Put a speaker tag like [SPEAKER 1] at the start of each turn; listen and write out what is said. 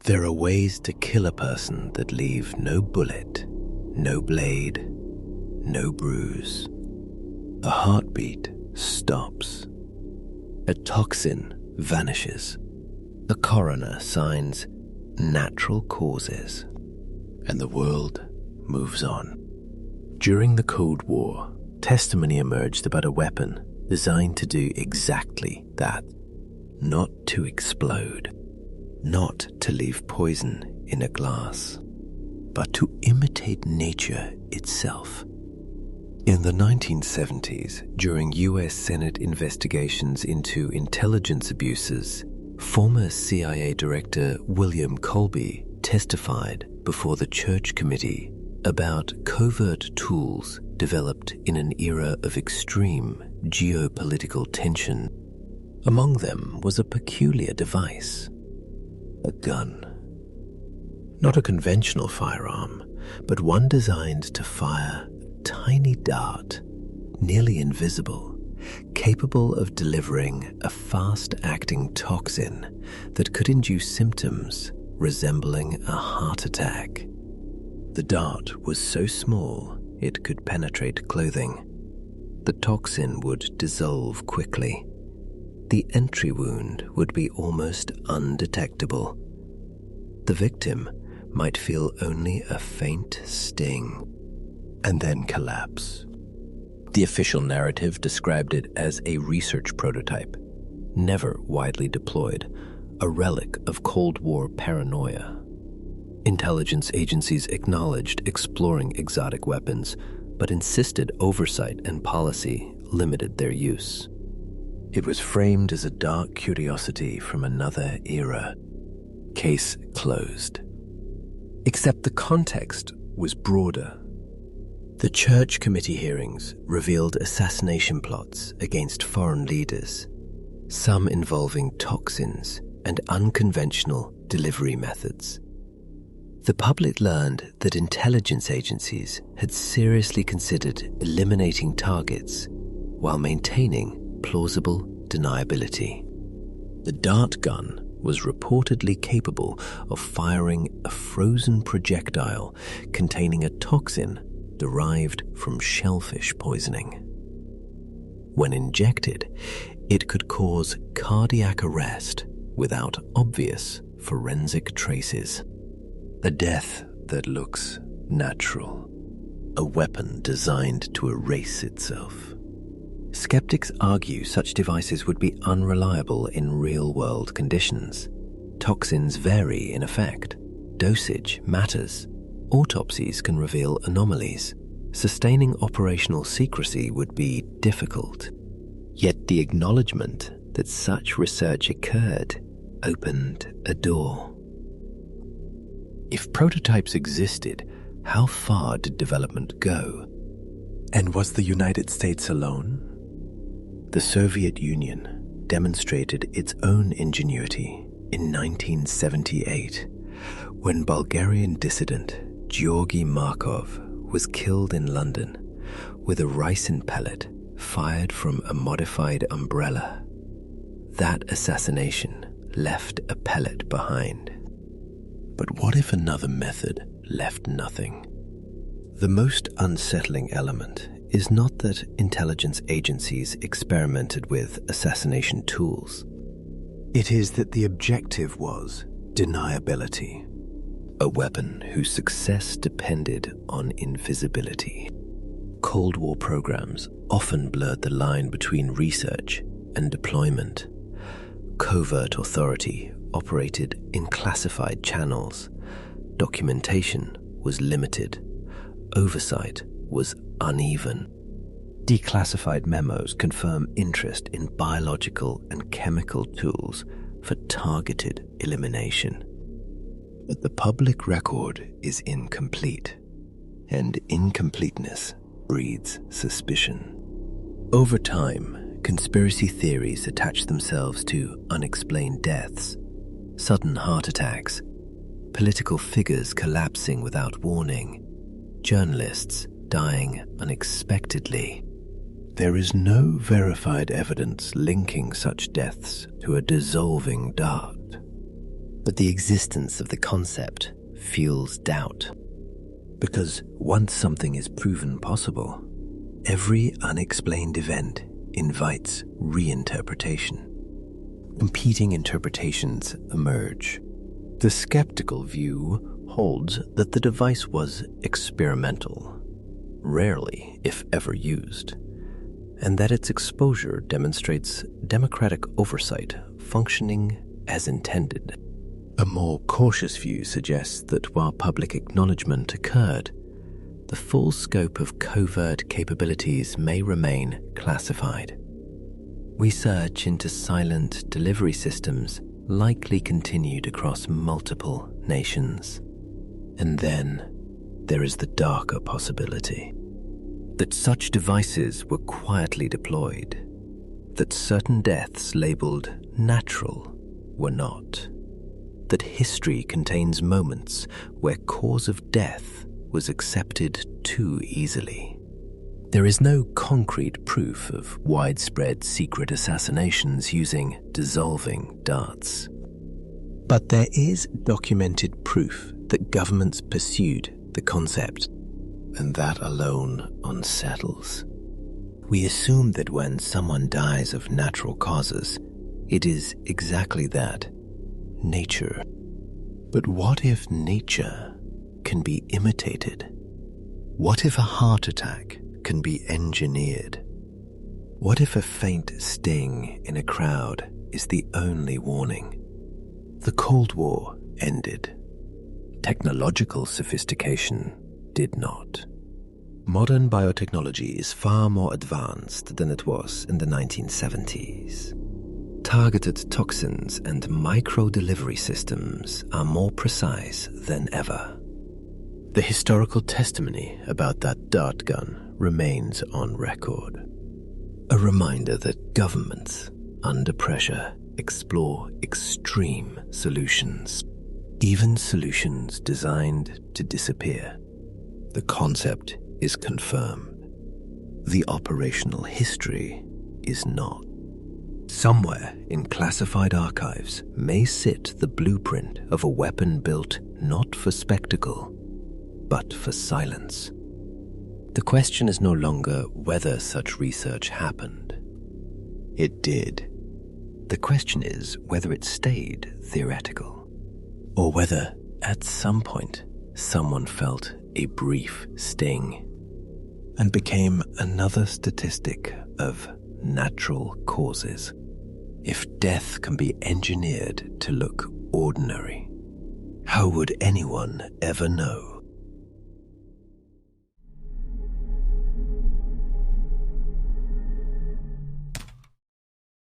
[SPEAKER 1] There are ways to kill a person that leave no bullet, no blade, no bruise. A heartbeat stops. A toxin vanishes. The coroner signs natural causes, and the world moves on. During the Cold War, testimony emerged about a weapon designed to do exactly that. Not to explode, not to leave poison in a glass, but to imitate nature itself. In the 1970s, during US Senate investigations into intelligence abuses, former CIA Director William Colby testified before the Church Committee about covert tools developed in an era of extreme geopolitical tension. Among them was a peculiar device, a gun. Not a conventional firearm, but one designed to fire a tiny dart, nearly invisible, capable of delivering a fast-acting toxin that could induce symptoms resembling a heart attack. The dart was so small it could penetrate clothing. The toxin would dissolve quickly. The entry wound would be almost undetectable. The victim might feel only a faint sting and then collapse. The official narrative described it as a research prototype, never widely deployed, a relic of Cold War paranoia. Intelligence agencies acknowledged exploring exotic weapons, but insisted oversight and policy limited their use. It was framed as a dark curiosity from another era. Case closed. Except the context was broader. The Church Committee hearings revealed assassination plots against foreign leaders, some involving toxins and unconventional delivery methods. The public learned that intelligence agencies had seriously considered eliminating targets while maintaining plausible deniability. The dart gun was reportedly capable of firing a frozen projectile containing a toxin derived from shellfish poisoning. When injected, it could cause cardiac arrest without obvious forensic traces. A death that looks natural, a weapon designed to erase itself. Skeptics argue such devices would be unreliable in real-world conditions. Toxins vary in effect. Dosage matters. Autopsies can reveal anomalies. Sustaining operational secrecy would be difficult. Yet the acknowledgement that such research occurred opened a door. If prototypes existed, how far did development go? And was the United States alone? The Soviet Union demonstrated its own ingenuity in 1978 when Bulgarian dissident Georgy Markov was killed in London with a ricin pellet fired from a modified umbrella. That assassination left a pellet behind. But what if another method left nothing? The most unsettling element is not that intelligence agencies experimented with assassination tools. It is that the objective was deniability, a weapon whose success depended on invisibility. Cold War programs often blurred the line between research and deployment. Covert authority operated in classified channels. Documentation was limited. Oversight was uneven. Declassified memos confirm interest in biological and chemical tools for targeted elimination. But the public record is incomplete, and incompleteness breeds suspicion. Over time, conspiracy theories attach themselves to unexplained deaths, sudden heart attacks, political figures collapsing without warning, journalists dying unexpectedly. There is no verified evidence linking such deaths to a dissolving dart. But the existence of the concept fuels doubt. Because once something is proven possible, every unexplained event invites reinterpretation. Competing interpretations emerge. The skeptical view holds that the device was experimental, rarely, if ever, used, and that its exposure demonstrates democratic oversight functioning as intended. A more cautious view suggests that while public acknowledgement occurred, the full scope of covert capabilities may remain classified. Research into silent delivery systems likely continued across multiple nations. And then there is the darker possibility that such devices were quietly deployed, that certain deaths labeled natural were not, that history contains moments where cause of death was accepted too easily. There is no concrete proof of widespread secret assassinations using dissolving darts. But there is documented proof that governments pursued the concept, and that alone unsettles. We assume that when someone dies of natural causes, it is exactly that, nature. But what if nature can be imitated? What if a heart attack can be engineered? What if a faint sting in a crowd is the only warning? The Cold War ended. Technological sophistication did not. Modern biotechnology is far more advanced than it was in the 1970s. Targeted toxins and micro-delivery systems are more precise than ever. The historical testimony about that dart gun remains on record. A reminder that governments, under pressure, explore extreme solutions, even solutions designed to disappear. The concept is confirmed. The operational history is not. Somewhere in classified archives may sit the blueprint of a weapon built not for spectacle, but for silence. The question is no longer whether such research happened. It did. The question is whether it stayed theoretical, or whether at some point someone felt a brief sting and became another statistic of natural causes. If death can be engineered to look ordinary, how would anyone ever know?